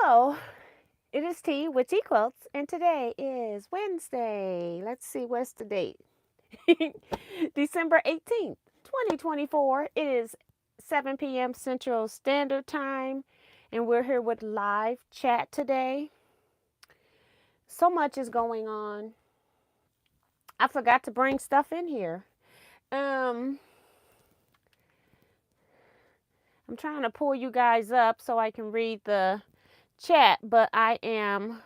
Hello, it is T with Teaquilts, and today is Wednesday. Let's see, what's the date? December 18th, 2024. It is 7 p.m. Central Standard Time, and we're here with live chat today. So much is going on. I forgot to bring stuff in here. I'm trying to pull you guys up so I can read the chat, but I am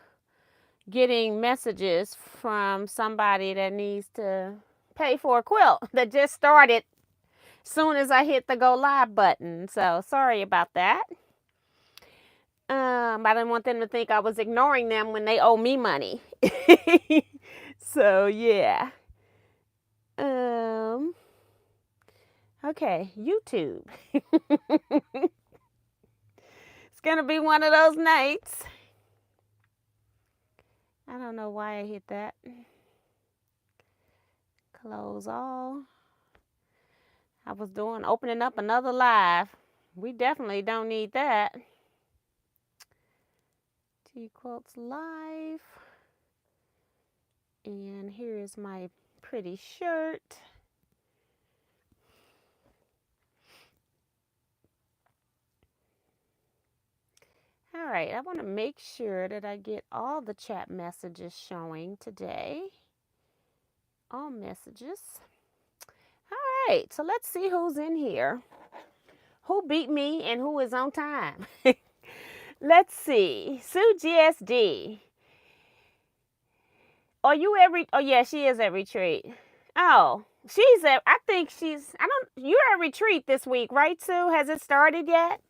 getting messages from somebody that needs to pay for a quilt that just started soon as I hit the go live button. So sorry about that. I didn't want them to think I was ignoring them when they owe me money. So yeah. Okay, YouTube. It's gonna be one of those nights. I don't know why I hit that. Close all. I was opening up another live. We definitely don't need that. Teaquilts live. And here is my pretty shirt. All right, I want to make sure that I get all the chat messages showing today. All messages. All right, so let's see who's in here. Who beat me and who is on time? Let's see. Sue GSD. Are you oh yeah, she is at retreat. Oh, you're at retreat this week, right, Sue? Has it started yet?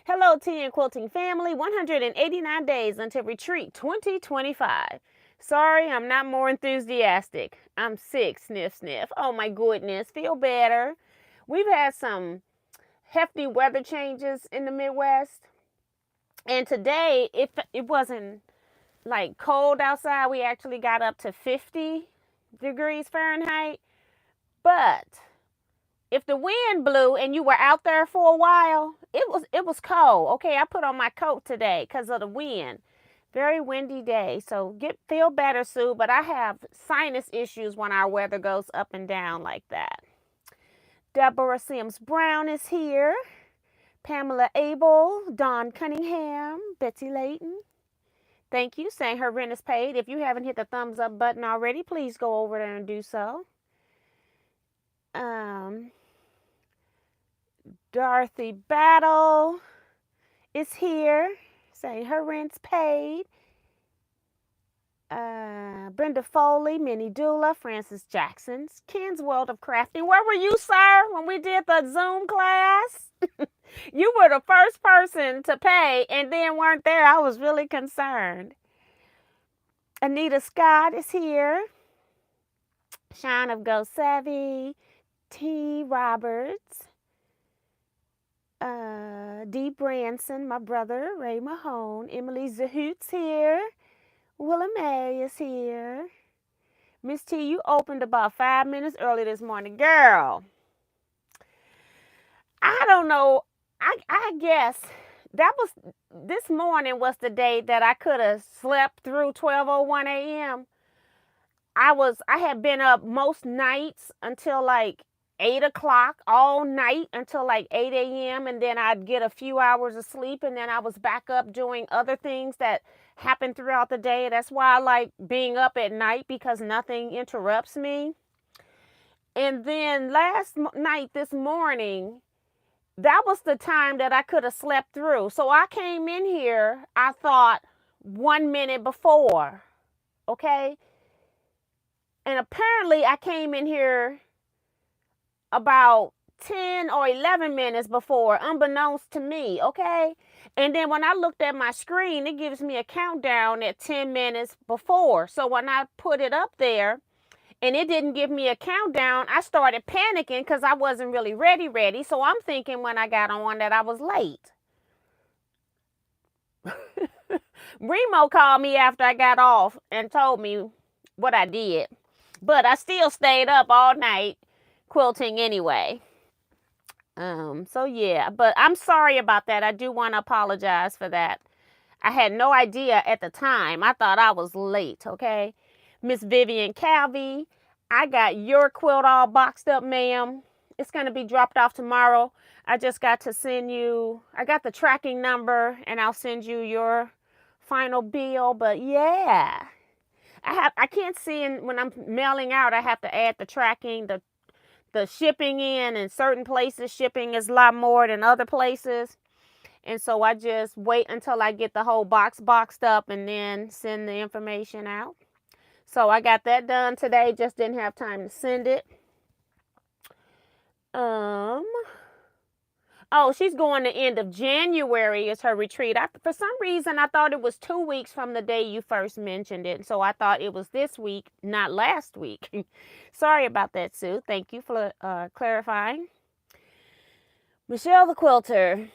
Hello, tea and quilting family. 189 days until retreat 2025. Sorry, I'm not more enthusiastic. I'm sick, sniff, sniff. Oh my goodness, feel better. We've had some hefty weather changes in the Midwest. And today, it wasn't like cold outside. We actually got up to 50 degrees Fahrenheit. But if the wind blew and you were out there for a while, it was cold. Okay, I put on my coat today because of the wind. Very windy day. So feel better, Sue. But I have sinus issues when our weather goes up and down like that. Deborah Sims Brown is here. Pamela Abel, Dawn Cunningham, Betsy Layton. Thank you. Saying her rent is paid. If you haven't hit the thumbs up button already, please go over there and do so. Dorothy Battle is here, saying her rent's paid. Brenda Foley, Minnie Dula, Francis Jackson's, Ken's World of Crafting. Where were you, sir, when we did the Zoom class? You were the first person to pay and then weren't there. I was really concerned. Anita Scott is here. Shine of Go Savvy, T. Roberts, D. Branson, my brother, Ray Mahone, Emily Zahoot's here, Willa May is here. Miss T, you opened about 5 minutes early this morning. Girl, I don't know. I guess this morning was the day that I could have slept through 12:01 a.m. I had been up most nights until like 8 o'clock, all night until like 8 a.m. And then I'd get a few hours of sleep. And then I was back up doing other things that happened throughout the day. That's why I like being up at night, because nothing interrupts me. And then last night, this morning, that was the time that I could have slept through. So I came in here, I thought 1 minute before, okay? And apparently I came in here about 10 or 11 minutes before, unbeknownst to me, okay? And then when I looked at my screen, it gives me a countdown at 10 minutes before. So when I put it up there and it didn't give me a countdown, I started panicking because I wasn't really ready. So I'm thinking when I got on that I was late. Remo called me after I got off and told me what I did. But I still stayed up all night quilting anyway. So yeah, but I'm sorry about that. I do want to apologize for that. I had no idea at the time. I thought I was late, okay? Miss Vivian Calvi, I got your quilt all boxed up, ma'am. It's going to be dropped off tomorrow. I just got to send you, I got the tracking number, and I'll send you your final bill. But yeah, I can't see when I'm mailing out, I have to add the tracking, the shipping in certain places. Shipping is a lot more than other places. And so I just wait until I get the whole box boxed up and then send the information out. So I got that done today. Just didn't have time to send it. Oh, she's going the end of January is her retreat. For some reason, I thought it was 2 weeks from the day you first mentioned it. So I thought it was this week, not last week. Sorry about that, Sue. Thank you for clarifying. Michelle the Quilter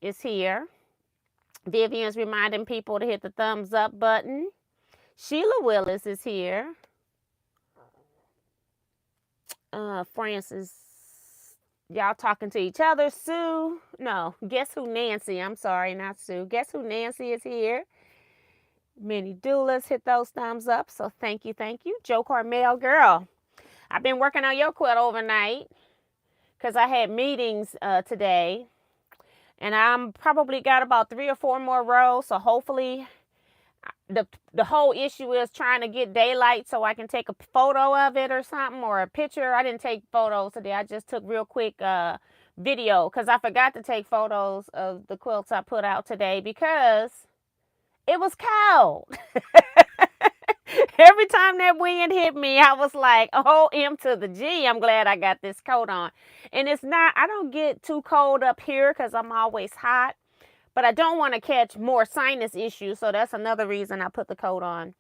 is here. Vivian's reminding people to hit the thumbs up button. Sheila Willis is here. Francis, y'all talking to each other. Sue, no, guess who? Nancy. I'm sorry, not Sue. Guess who? Nancy is here. Many doulas hit those thumbs up. So thank you, thank you. Joe Carmel, girl, I've been working on your quilt overnight because I had meetings today. And I'm probably got about 3 or 4 more rows. So hopefully the whole issue is trying to get daylight so I can take a photo of it or something, or a picture. I didn't take photos today. I just took real quick video because I forgot to take photos of the quilts I put out today because it was cold. Every time that wind hit me, I was like, oh, M to the G. I'm glad I got this coat on. And it's not, I don't get too cold up here because I'm always hot. But I don't want to catch more sinus issues, so that's another reason I put the coat on.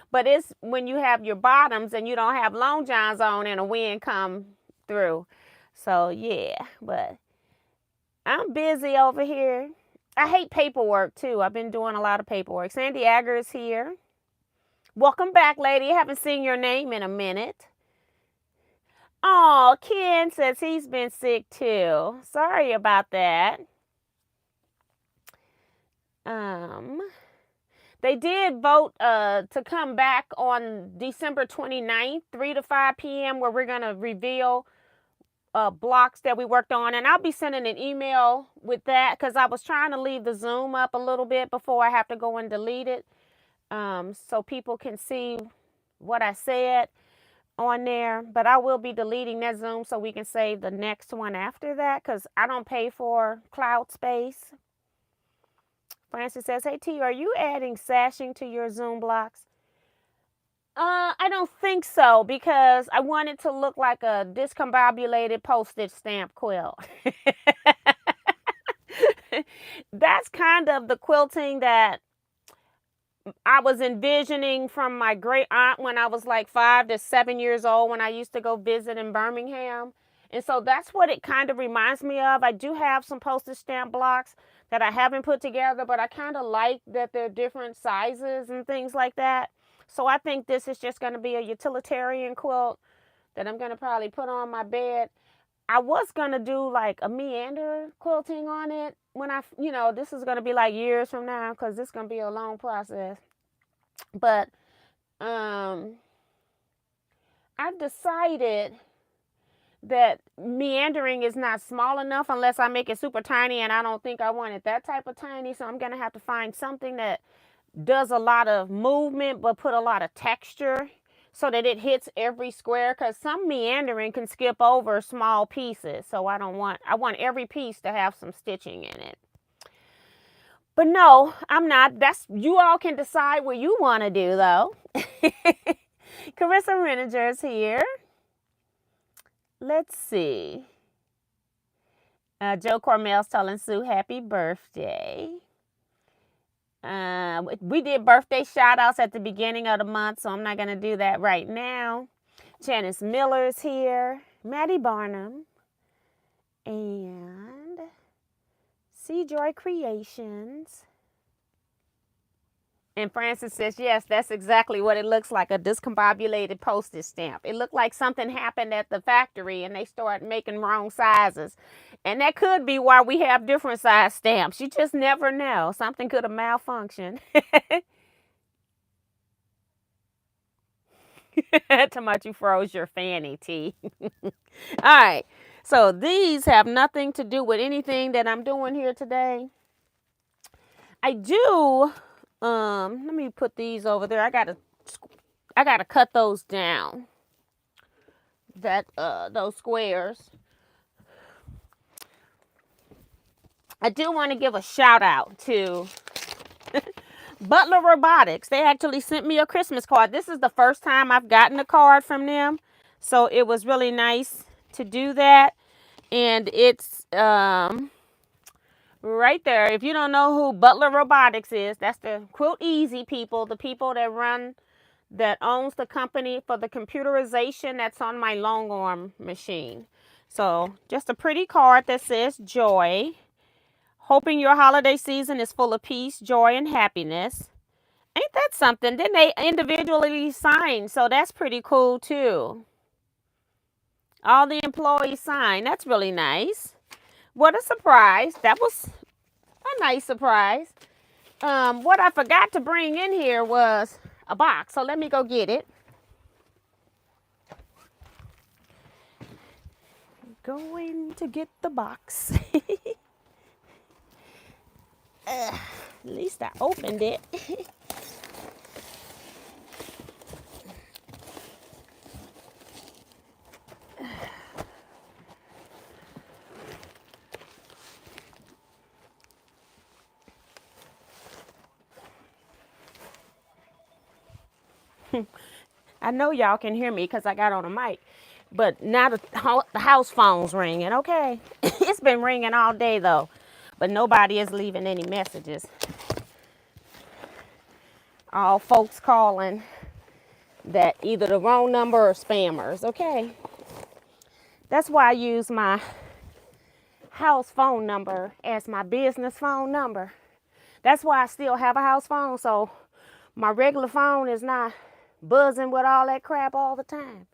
But it's when you have your bottoms and you don't have long johns on and a wind come through. So yeah, but I'm busy over here. I hate paperwork too. I've been doing a lot of paperwork. Sandy Agger is here. Welcome back, lady. I haven't seen your name in a minute. Oh, Ken says he's been sick too. Sorry about that. They did vote to come back on December 29th, 3 to 5 p.m. where we're going to reveal blocks that we worked on. And I'll be sending an email with that because I was trying to leave the Zoom up a little bit before I have to go and delete it so people can see what I said on there. But I will be deleting that Zoom so we can save the next one after that because I don't pay for cloud space. Francis says, hey, T, are you adding sashing to your Zoom blocks? I don't think so because I want it to look like a discombobulated postage stamp quilt. That's kind of the quilting that I was envisioning from my great aunt when I was like 5 to 7 years old when I used to go visit in Birmingham. And so that's what it kind of reminds me of. I do have some postage stamp blocks that I haven't put together, but I kind of like that they're different sizes and things like that. So I think this is just going to be a utilitarian quilt that I'm going to probably put on my bed. I was going to do like a meander quilting on it when this is going to be like years from now because this is going to be a long process. But I've decided that meandering is not small enough unless I make it super tiny, and I don't think I want it that type of tiny. So I'm going to have to find something that does a lot of movement but put a lot of texture so that it hits every square, because some meandering can skip over small pieces. So I want every piece to have some stitching in it. But no, I'm not. You all can decide what you want to do though. Carissa Reninger is here. Let's see. Joe Cormel's telling Sue happy birthday. We did birthday shout outs at the beginning of the month, so I'm not going to do that right now. Janice Miller's here. Maddie Barnum. And C Joy Creations. And Francis says, yes, that's exactly what it looks like, a discombobulated postage stamp. It looked like something happened at the factory and they started making wrong sizes. And that could be why we have different size stamps. You just never know. Something could have malfunctioned. Too much you froze your fanny, T. All right. So these have nothing to do with anything that I'm doing here today. I do, let me put these over there. I gotta cut those down. Those squares. I do want to give a shout out to Butler Robotics. They actually sent me a Christmas card. This is the first time I've gotten a card from them. So it was really nice to do that. And it's right there. If you don't know who Butler Robotics is, that's the Quilt Easy people, the people that owns the company for the computerization that's on my long arm machine. So just a pretty card that says joy. Hoping your holiday season is full of peace, joy, and happiness. Ain't that something? Then they individually sign, so that's pretty cool too. All the employees sign. That's really nice. What a surprise. That was a nice surprise. What I forgot to bring in here was a box, so let me go get it. Going to get the box. At least I opened it. I know y'all can hear me because I got on a mic. But now the house phone's ringing. Okay. It's been ringing all day though. But nobody is leaving any messages. All folks calling that either the wrong number or spammers. Okay. That's why I use my house phone number as my business phone number. That's why I still have a house phone. So my regular phone is not buzzing with all that crap all the time.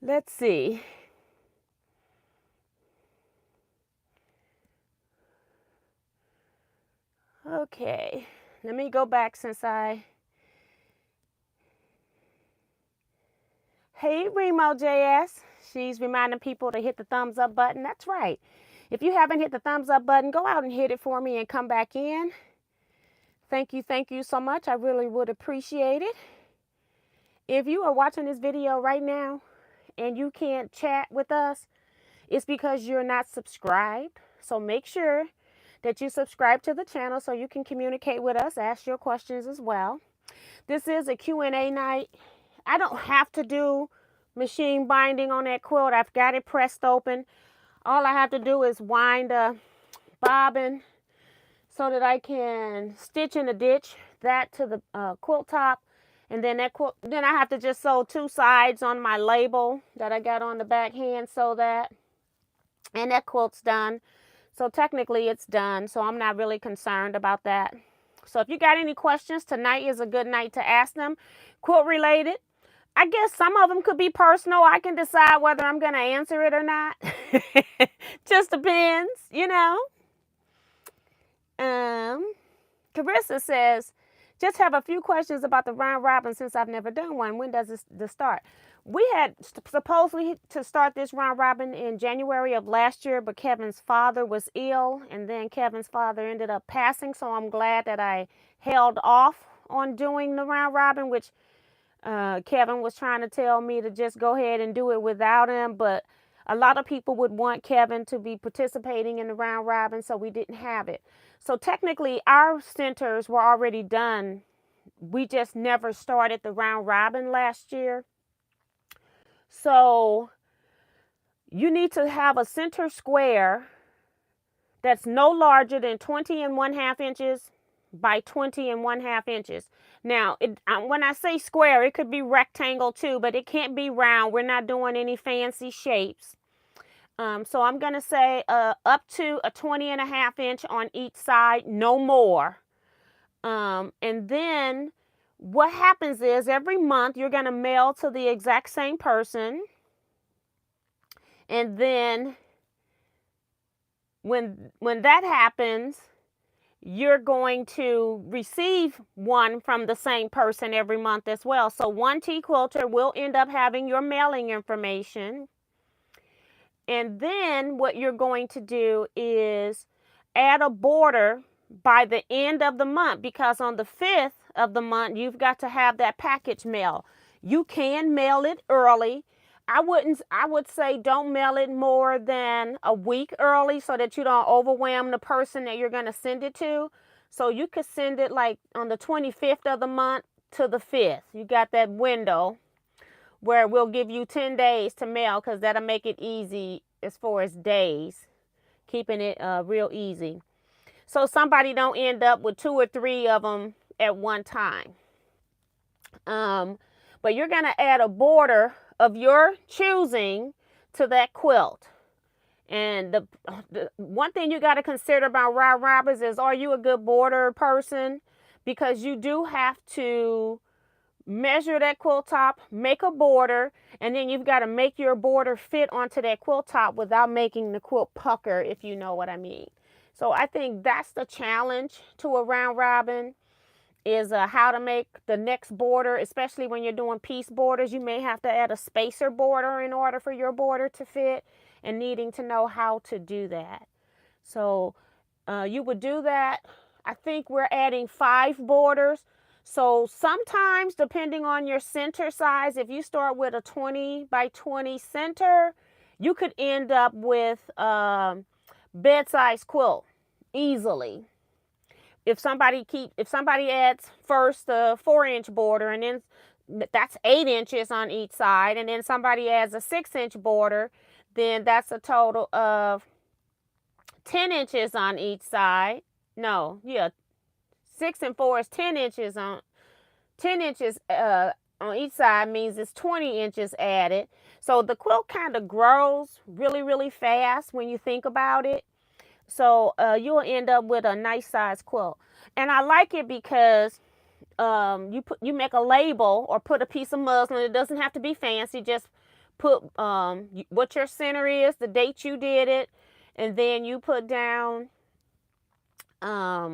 Let's see. Okay, let me go back since I... Hey, Remo JS. She's reminding people to hit the thumbs up button. That's right. If you haven't hit the thumbs up button, go out and hit it for me and come back in. Thank you so much. I really would appreciate it. If you are watching this video right now and you can't chat with us, it's because you're not subscribed. So make sure that you subscribe to the channel so you can communicate with us, ask your questions as well. This is a Q&A night. I don't have to do machine binding on that quilt. I've got it pressed open. All I have to do is wind a bobbin so that I can stitch in a ditch that to the quilt top. And then then I have to just sew two sides on my label that I got on the back hand, sew that. And that quilt's done. So technically it's done. So I'm not really concerned about that. So if you got any questions, tonight is a good night to ask them. Quilt related. I guess some of them could be personal. I can decide whether I'm going to answer it or not. Just depends, you know. Carissa says, just have a few questions about the round robin since I've never done one. When does this start? We had supposedly to start this round robin in January of last year, but Kevin's father was ill, and then Kevin's father ended up passing, so I'm glad that I held off on doing the round robin, which Kevin was trying to tell me to just go ahead and do it without him, but a lot of people would want Kevin to be participating in the round robin, so we didn't have it. So technically, our centers were already done. We just never started the round robin last year. So you need to have a center square that's no larger than 20 1/2 inches by 20 1/2 inches. Now, when I say square, it could be rectangle too, but it can't be round. We're not doing any fancy shapes. So I'm going to say up to a 20.5 inch on each side, no more. And then what happens is every month you're going to mail to the exact same person. And then when that happens, you're going to receive one from the same person every month as well. So one Teaquilter will end up having your mailing information. And then what you're going to do is add a border by the end of the month, because on the 5th of the month, you've got to have that package mail. You can mail it early. I would say don't mail it more than a week early so that you don't overwhelm the person that you're going to send it to. So you could send it like on the 25th of the month to the 5th. You got that window where we'll give you 10 days to mail, because that'll make it easy as far as days, keeping it real easy. So somebody don't end up with 2 or 3 of them at one time. But you're going to add a border of your choosing to that quilt. And the one thing you got to consider about round robins is, are you a good border person? Because you do have to measure that quilt top, make a border, and then you've got to make your border fit onto that quilt top without making the quilt pucker, if you know what I mean. So I think that's the challenge to a round robin, is how to make the next border, especially when you're doing piece borders. You may have to add a spacer border in order for your border to fit, and needing to know how to do that. So you would do that. I think we're adding 5 borders. So sometimes, depending on your center size, if you start with a 20 by 20 center, you could end up with bed-size quilt easily. If somebody adds first a 4-inch border, and then that's 8 inches on each side, and then somebody adds a 6-inch border, then that's a total of 10 inches on each side. No, yeah, 6 and 4 is 10 inches on 10 inches on each side, means it's 20 inches added. So the quilt kind of grows really, really fast when you think about it. So you'll end up with a nice size quilt. And I like it because you make a label or put a piece of muslin. It doesn't have to be fancy. Just put what your center is, the date you did it, and then you put down a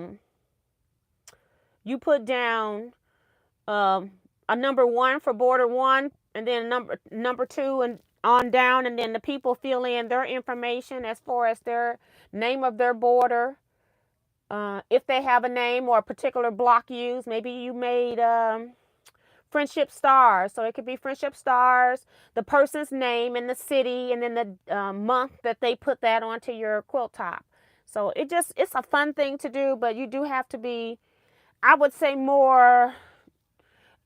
number 1 for border 1, and then number 2 and on down, and then the people fill in their information as far as their name of their border, if they have a name or a particular block used. Maybe you made friendship stars, so it could be friendship stars, the person's name and the city, and then the month that they put that onto your quilt top. So it's a fun thing to do, but you do have to be, I would say, more,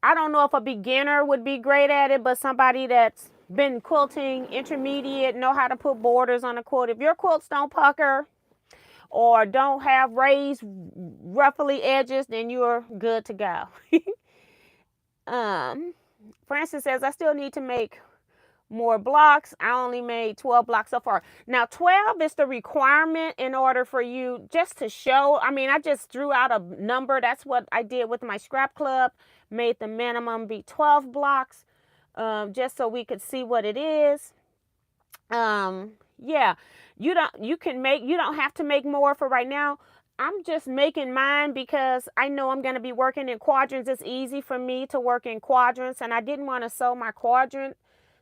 I don't know if a beginner would be great at it, but somebody that's been quilting intermediate, know how to put borders on a quilt. If your quilts don't pucker or don't have raised ruffly edges, then you're good to go. Francis says, I still need to make more blocks. I only made 12 blocks so far. Now 12 is the requirement in order for you, just to show. I mean, I just threw out a number. That's what I did with my scrap club. Made the minimum be 12 blocks, just so we could see what it is. Yeah, you don't have to make more for right now. I'm just making mine because I know I'm going to be working in quadrants. It's easy for me to work in quadrants, and I didn't want to sew my quadrant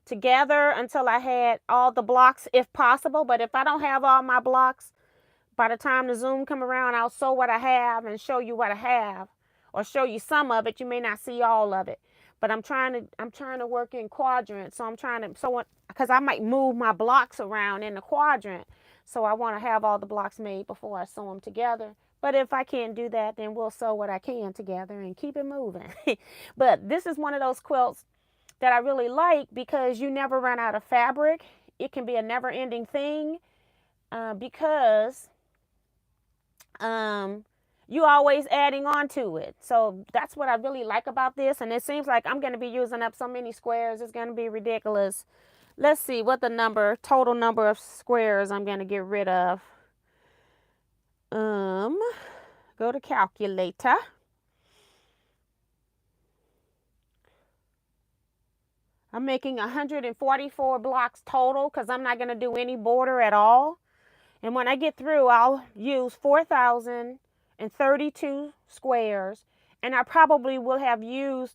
together until I had all the blocks, if possible. But if I don't have all my blocks, by the time the Zoom come around, I'll sew what I have and show you what I have, or show you some of it. You may not see all of it, but I'm trying to work in quadrants. So I'm trying to sew it, because I might move my blocks around in the quadrant. So I want to have all the blocks made before I sew them together. But if I can't do that, then we'll sew what I can together and keep it moving. But this is one of those quilts that I really like, because you never run out of fabric. It can be a never-ending thing, because you always adding on to it. So that's what I really like about this. And it seems like I'm going to be using up so many squares. It's going to be ridiculous. Let's see what the total number of squares I'm going to get rid of. Go to calculator. I'm making 144 blocks total because I'm not going to do any border at all. And when I get through, I'll use 4,032 squares. And I probably will have used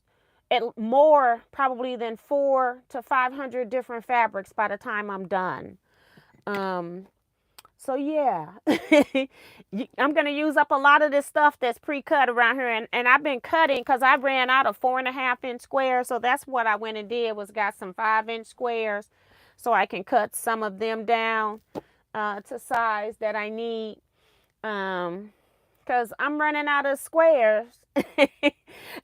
more probably than 400 to 500 different fabrics by the time I'm done. So yeah, I'm going to use up a lot of this stuff that's pre-cut around here. And I've been cutting because I ran out of 4.5-inch squares. So that's what I went and did, was got some 5-inch squares so I can cut some of them down to size that I need. Because I'm running out of squares.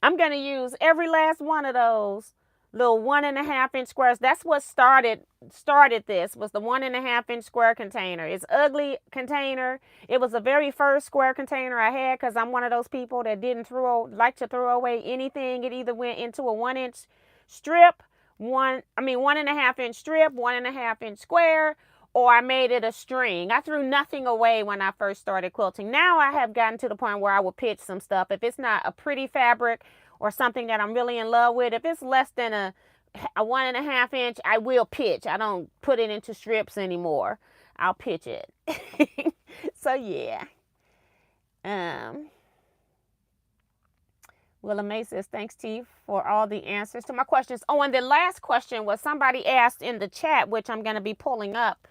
I'm going to use every last one of those little 1.5-inch squares. That's what started this, was the 1.5-inch square container. It's ugly container. It was the very first square container I had because I'm one of those people that didn't like to throw away anything. It either went into a 1-inch strip, 1.5-inch strip, 1.5-inch square, or I made it a string. I threw nothing away when I first started quilting. Now I have gotten to the point where I will pitch some stuff. If it's not a pretty fabric or something that I'm really in love with, if it's less than a 1.5-inch, I will pitch. I don't put it into strips anymore. I'll pitch it. So yeah. Willa May says, thanks, T, for all the answers to my questions. Oh, and the last question was somebody asked in the chat, which I'm going to be pulling up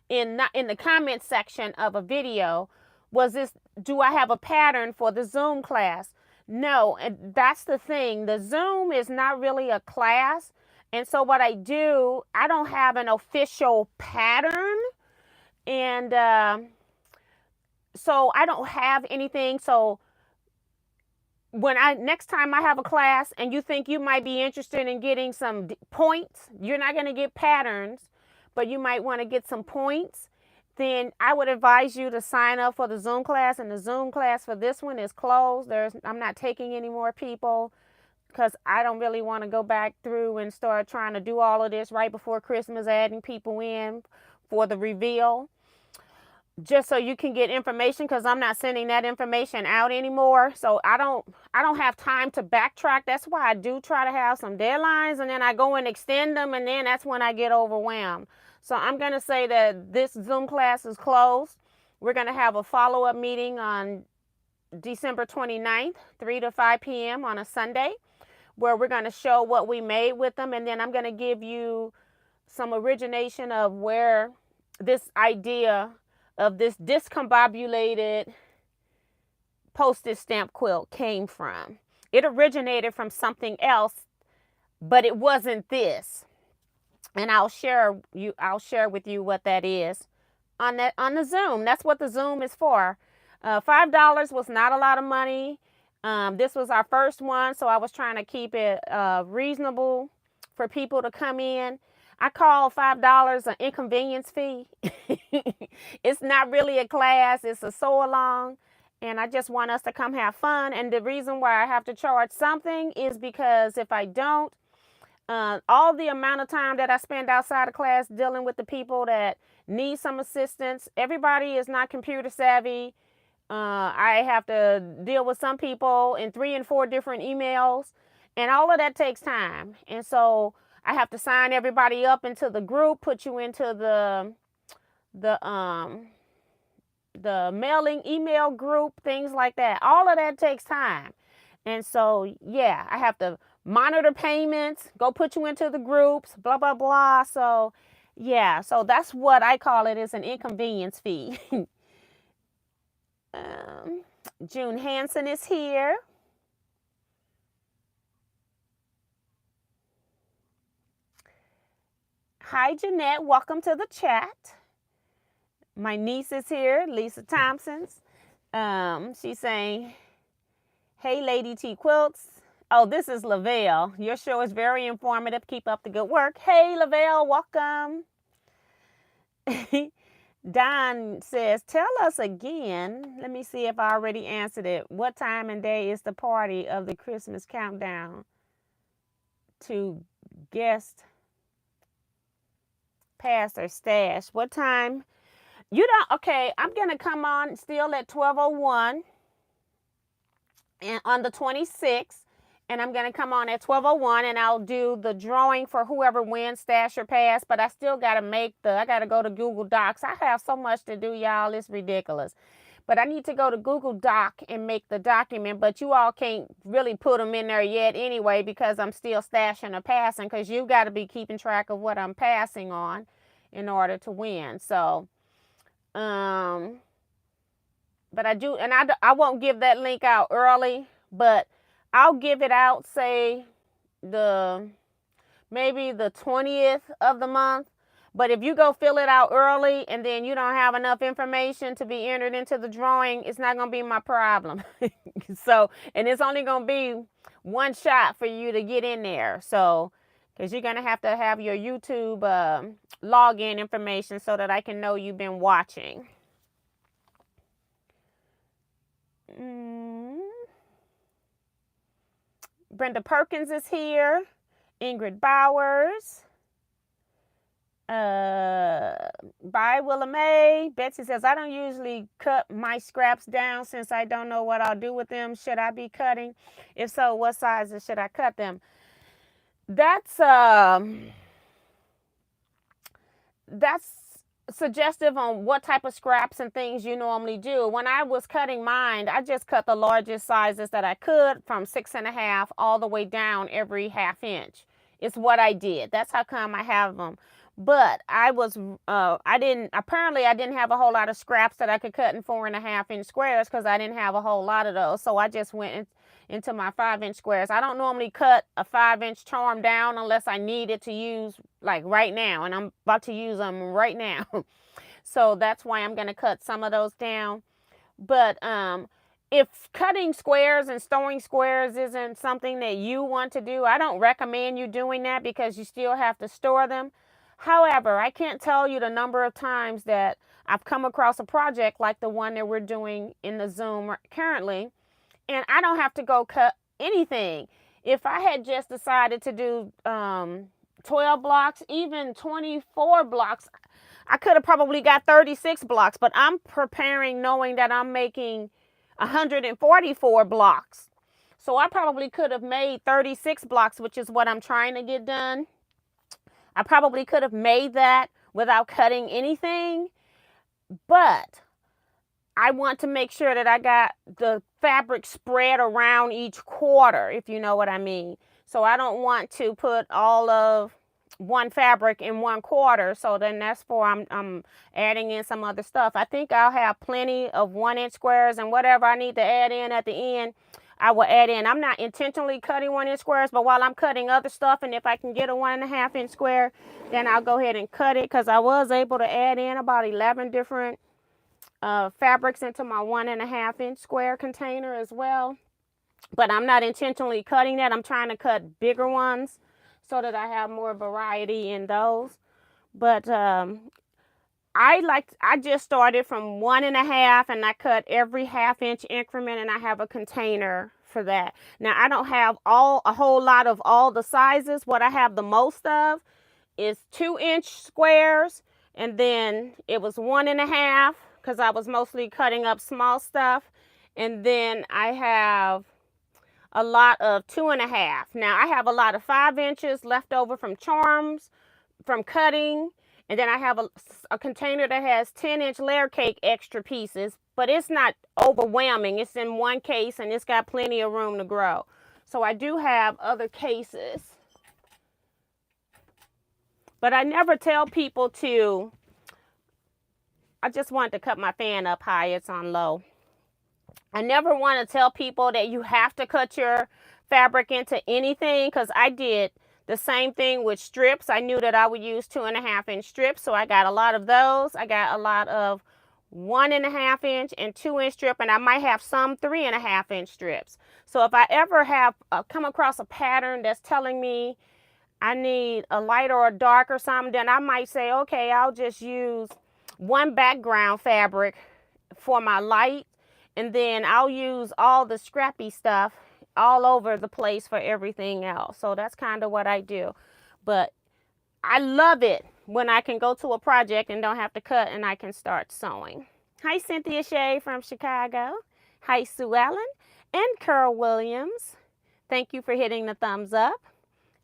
in the comment section of a video, was this, do I have a pattern for the Zoom class? No, and that's the thing. The Zoom is not really a class. And so what I do, I don't have an official pattern. And so I don't have anything. So when next time I have a class and you think you might be interested in getting some points, you're not going to get patterns, but you might want to get some points, then I would advise you to sign up for the Zoom class. And the Zoom class for this one is closed. I'm not taking any more people because I don't really want to go back through and start trying to do all of this right before Christmas, adding people in for the reveal, just so you can get information, because I'm not sending that information out anymore. So I don't have time to backtrack. That's why I do try to have some deadlines, and then I go and extend them, and then that's when I get overwhelmed. So I'm going to say that this Zoom class is closed. We're going to have a follow-up meeting on December 29th, 3 to 5 p.m. on a Sunday, where we're going to show what we made with them. And then I'm going to give you some origination of where this idea of this discombobulated postage stamp quilt came from. It originated from something else, but it wasn't this. And I'll share with you what that is on the Zoom. That's what the Zoom is for. $5 was not a lot of money. This was our first one, so I was trying to keep it reasonable for people to come in. I call $5 an inconvenience fee. It's not really a class, it's a sew along, and I just want us to come have fun. And the reason why I have to charge something is because if I don't, all the amount of time that I spend outside of class dealing with the people that need some assistance, everybody is not computer savvy. I have to deal with some people in 3 and 4 different emails, and all of that takes time. And so I have to sign everybody up into the group, put you into the mailing email group, things like that. All of that takes time. And so, yeah, I have to monitor payments, go put you into the groups, blah, blah, blah. So, yeah, so that's what I call it, is an inconvenience fee. June Hansen is here. Hi, Jeanette. Welcome to the chat. My niece is here, Lisa Thompson's. She's saying, hey, Lady Teaquilts. Oh, this is Lavelle. Your show is very informative. Keep up the good work. Hey, Lavelle, welcome. Don says, tell us again. Let me see if I already answered it. What time and day is the party of the Christmas countdown to guest pass or stash. What time? You don't, okay, I'm going to come on still at 12:01 and on the 26th. And I'm going to come on at 12:01 and I'll do the drawing for whoever wins stash or pass. But I still got to I got to go to Google Docs. I have so much to do, y'all. It's ridiculous. But I need to go to Google Doc and make the document. But you all can't really put them in there yet anyway because I'm still stashing or passing, because you got to be keeping track of what I'm passing on in order to win. So, but I do, and I won't give that link out early, but I'll give it out, say, maybe the 20th of the month. But if you go fill it out early and then you don't have enough information to be entered into the drawing, it's not going to be my problem. So, and it's only going to be one shot for you to get in there. So, because you're going to have your YouTube login information so that I can know you've been watching. Brenda Perkins is here. Ingrid Bowers. Bye, Willa Mae. Betsy says, I don't usually cut my scraps down since I don't know what I'll do with them. Should I be cutting? If so, what sizes should I cut them? That's suggestive on what type of scraps and things you normally do. When I was cutting mine, I just cut the largest sizes that I could from 6.5 all the way down every 1/2 inch. It's what I did. That's how come I have them. But I didn't have a whole lot of scraps that I could cut in 4.5 inch squares because I didn't have a whole lot of those. So I just went into my 5-inch squares. I don't normally cut a 5-inch charm down unless I need it to use like right now. And I'm about to use them right now. So that's why I'm going to cut some of those down. But if cutting squares and storing squares isn't something that you want to do, I don't recommend you doing that because you still have to store them. However, I can't tell you the number of times that I've come across a project like the one that we're doing in the Zoom currently, and I don't have to go cut anything. If I had just decided to do 12 blocks, even 24 blocks, I could have probably got 36 blocks, but I'm preparing knowing that I'm making 144 blocks. So I probably could have made 36 blocks, which is what I'm trying to get done. I probably could have made that without cutting anything, but I want to make sure that I got the fabric spread around each quarter, if you know what I mean. So I don't want to put all of one fabric in one quarter. So then that's for I'm adding in some other stuff. I think I'll have plenty of 1-inch squares, and whatever I need to add in at the end, I will add in. I'm not intentionally cutting 1-inch squares, but while I'm cutting other stuff, and if I can get a 1.5-inch square, then I'll go ahead and cut it, because I was able to add in about 11 different fabrics into my 1.5-inch square container as well. But I'm not intentionally cutting that. I'm trying to cut bigger ones so that I have more variety in those. But I just started from 1.5, and I cut every 1/2-inch increment, and I have a container for that. Now I don't have a whole lot of all the sizes. What I have the most of is 2-inch squares, and then it was 1.5 because I was mostly cutting up small stuff, and then I have a lot of 2.5. Now I have a lot of 5 inches left over from charms, from cutting. And then I have a container that has 10-inch layer cake extra pieces, but it's not overwhelming. It's in one case, and it's got plenty of room to grow. So I do have other cases. But I never tell people to, I just wanted to cut my fan up high. It's on low. I never want to tell people that you have to cut your fabric into anything, because I did the same thing with strips. I knew that I would use 2.5-inch strips, so I got a lot of those. I got a lot of 1.5-inch and 2-inch strip, and I might have some 3.5-inch strips. So if I ever have come across a pattern that's telling me I need a light or a dark or something, then I might say, okay, I'll just use one background fabric for my light, and then I'll use all the scrappy stuff all over the place for everything else. So that's kind of what I do. But I love it when I can go to a project and don't have to cut and I can start sewing. Hi, Cynthia Shea from Chicago. Hi, Sue Allen and Carol Williams. Thank you for hitting the thumbs up.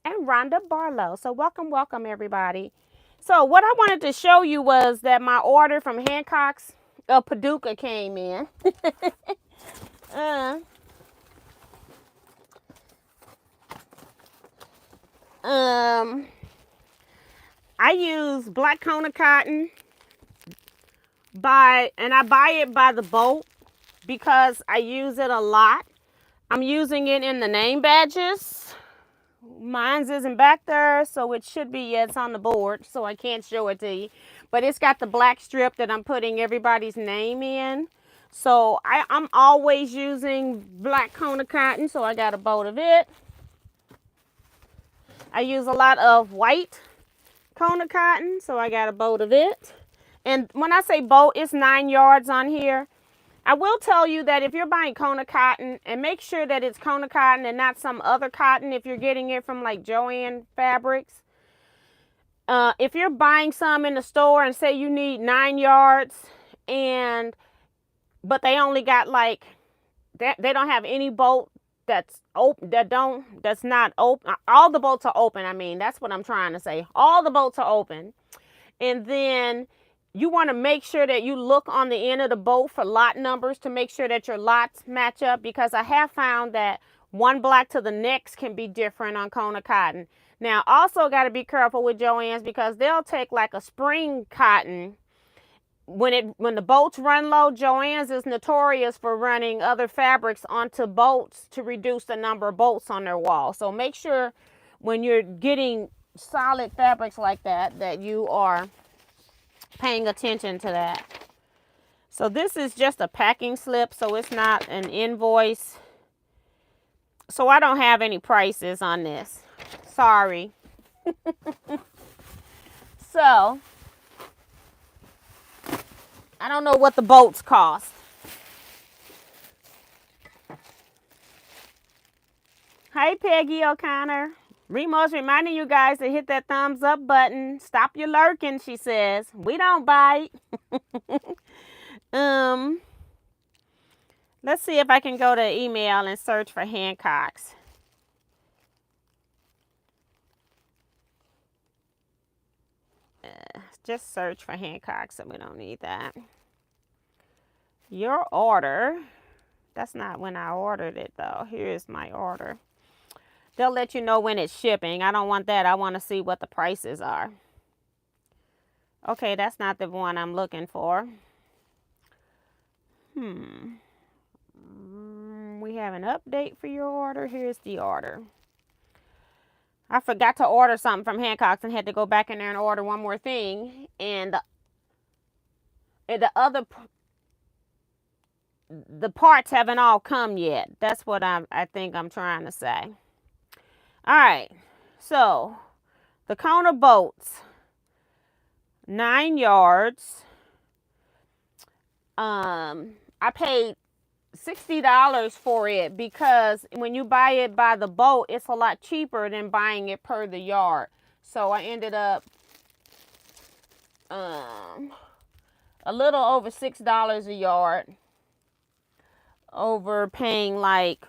And Rhonda Barlow. So welcome, welcome everybody. So what I wanted to show you was that my order from Hancock's of Paducah came in. I use black Kona cotton and I buy it by the bolt because I use it a lot. I'm using it in the name badges. Mine's isn't back there, so it should be, yeah, it's on the board, so I can't show it to you. But it's got the black strip that I'm putting everybody's name in. So I'm always using black Kona cotton, so I got a bolt of it. I use a lot of white Kona cotton, so I got a bolt of it. And when I say bolt, it's 9 yards on here. I will tell you that if you're buying Kona cotton, and make sure that it's Kona cotton and not some other cotton if you're getting it from like Joann Fabrics. If you're buying some in the store and say you need 9 yards, but they only got like, they don't have any bolt that's open, that's not open. All the bolts are open. I mean, that's what I'm trying to say. All the bolts are open. And then you want to make sure that you look on the end of the bolt for lot numbers to make sure that your lots match up, because I have found that one block to the next can be different on Kona cotton. Now, also got to be careful with Joann's because they'll take like a spring cotton. When the bolts run low, Joann's is notorious for running other fabrics onto bolts to reduce the number of bolts on their wall. So make sure when you're getting solid fabrics like that, that you are paying attention to that. So this is just a packing slip, so it's not an invoice. So I don't have any prices on this. Sorry. So I don't know what the bolts cost. Hi, Peggy O'Connor. Remo's reminding you guys to hit that thumbs up button. Stop your lurking, she says. We don't bite. Let's see if I can go to email and search for Hancock's. Just search for Hancock, so we don't need that. Your order. That's not when I ordered it, though. Here's my order. They'll let you know when it's shipping. I don't want that. I want to see what the prices are. Okay, that's not the one I'm looking for. We have an update for your order. Here's the order. I forgot to order something from Hancock's and had to go back in there and order one more thing. And the parts haven't all come yet. That's what I think I'm trying to say. All right. So the Kona bolts, 9 yards. I paid $60 for it because when you buy it by the bolt, it's a lot cheaper than buying it per the yard. So I ended up a little over $6 a yard, over paying like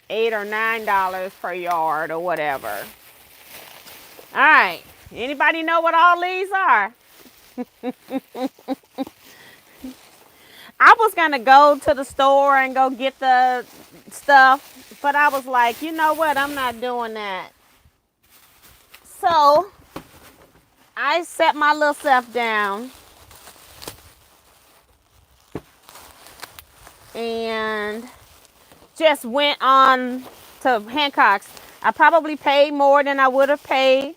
$8 or $9 per yard or whatever. All right, anybody know what all these are? I was gonna go to the store and go get the stuff, but I was like, you know what, I'm not doing that. So I set my little self down and just went on to Hancock's. I probably paid more than I would have paid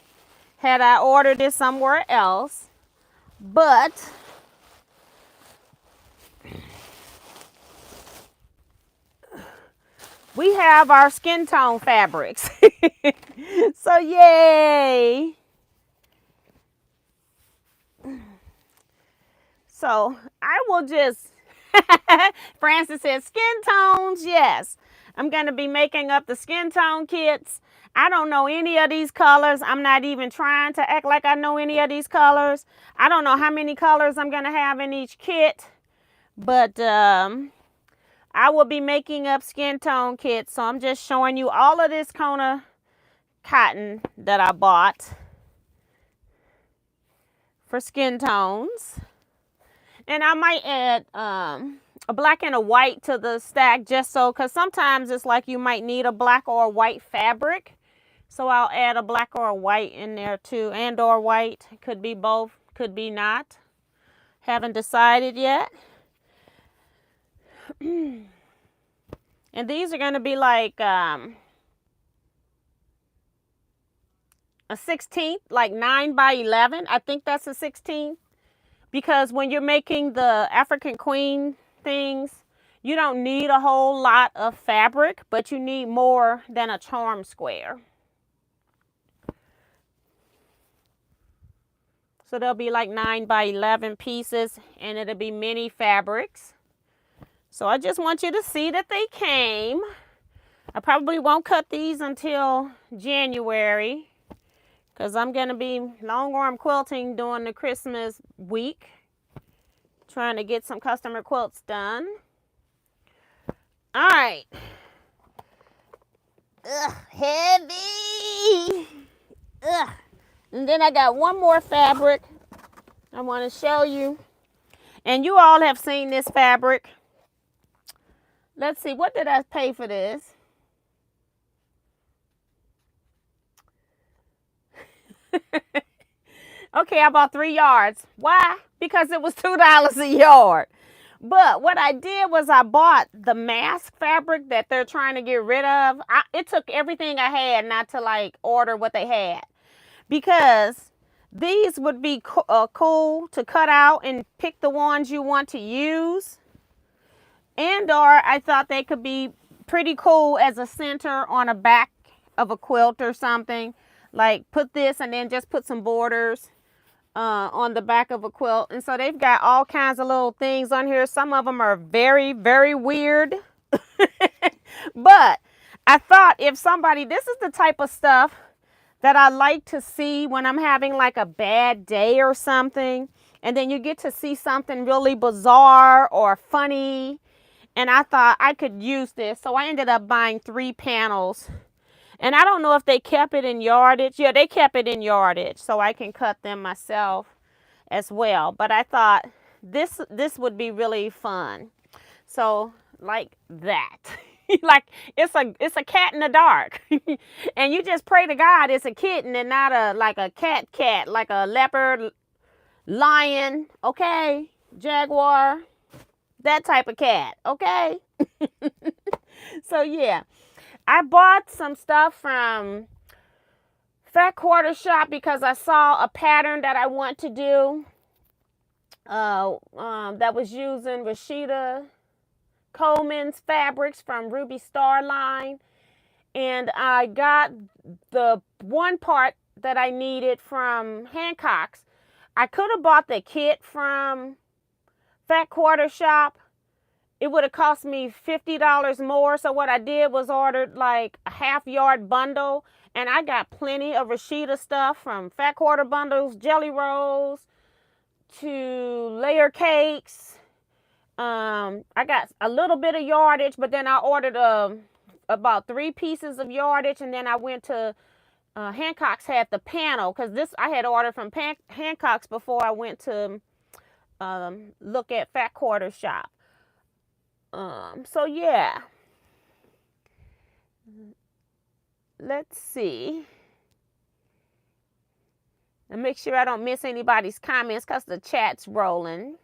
had I ordered it somewhere else, but we have our skin tone fabrics. So yay. So I will just, Francis says skin tones, yes. I'm going to be making up the skin tone kits. I don't know any of these colors. I'm not even trying to act like I know any of these colors. I don't know how many colors I'm going to have in each kit. But I will be making up skin tone kits. So I'm just showing you all of this Kona cotton that I bought for skin tones. And I might add a black and a white to the stack just so, because sometimes it's like you might need a black or a white fabric. So I'll add a black or a white in there too, and or white. Could be both, could be not. Haven't decided yet. And these are going to be like a 16th, like 9 by 11. I think that's a 16th. Because when you're making the African Queen things, you don't need a whole lot of fabric, but you need more than a charm square. So there'll be like 9 by 11 pieces, and it'll be many fabrics. So I just want you to see that they came. I probably won't cut these until January, because I'm going to be long arm quilting during the Christmas week, trying to get some customer quilts done. All right. Ugh, heavy. Ugh. And then I got one more fabric I want to show you. And you all have seen this fabric. Let's see, what did I pay for this? Okay, I bought 3 yards. Why? Because it was $2 a yard. But what I did was I bought the mask fabric that they're trying to get rid of. It took everything I had not to like order what they had. Because these would be cool to cut out and pick the ones you want to use. And or I thought they could be pretty cool as a center on a back of a quilt or something. Like put this and then just put some borders on the back of a quilt. And so they've got all kinds of little things on here. Some of them are very, very weird. But I thought if somebody, this is the type of stuff that I like to see when I'm having like a bad day or something. And then you get to see something really bizarre or funny. And I thought I could use this. So I ended up buying 3 panels. And I don't know if they kept it in yardage. Yeah, they kept it in yardage, so I can cut them myself as well. But I thought this would be really fun. So like that. Like it's a cat in the dark. And you just pray to God it's a kitten and not like a cat, like a leopard, lion, okay? Jaguar, that type of cat, okay? So yeah. I bought some stuff from Fat Quarter Shop because I saw a pattern that I want to do that was using Rashida Coleman's fabrics from Ruby Star line. And I got the one part that I needed from Hancock's. I could have bought the kit from Fat Quarter Shop. It would have cost me $50 more. So what I did was ordered like a half-yard bundle. And I got plenty of Rashida stuff from Fat Quarter bundles, jelly rolls, to layer cakes. I got a little bit of yardage, but then I ordered about 3 pieces of yardage. And then I went to Hancock's had the panel. Because this I had ordered from Hancock's before I went to look at Fat Quarter Shop. So yeah, let's see, and make sure I don't miss anybody's comments because the chat's rolling.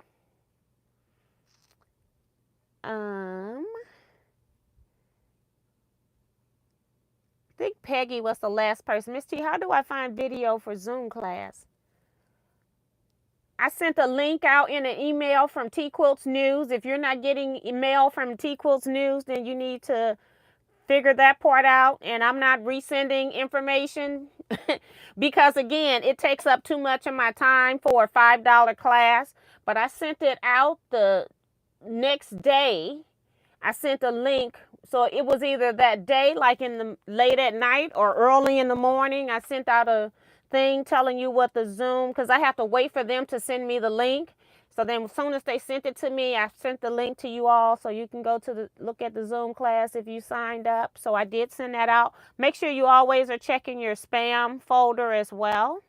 I think Peggy was the last person. Miss T, how do I find video for Zoom class? I sent a link out in an email from Teaquilts News. If you're not getting email from Teaquilts News, then you need to figure that part out. And I'm not resending information because, again, it takes up too much of my time for a $5 class. But I sent it out the next day. I sent a link So it was either that day, like in the late at night or early in the morning. I sent out a thing telling you what the Zoom, because I have to wait for them to send me the link. So then as soon as they sent it to me, I sent the link to you all so you can go to the look at the Zoom class if you signed up. So I did send that out. Make sure you always are checking your spam folder as well.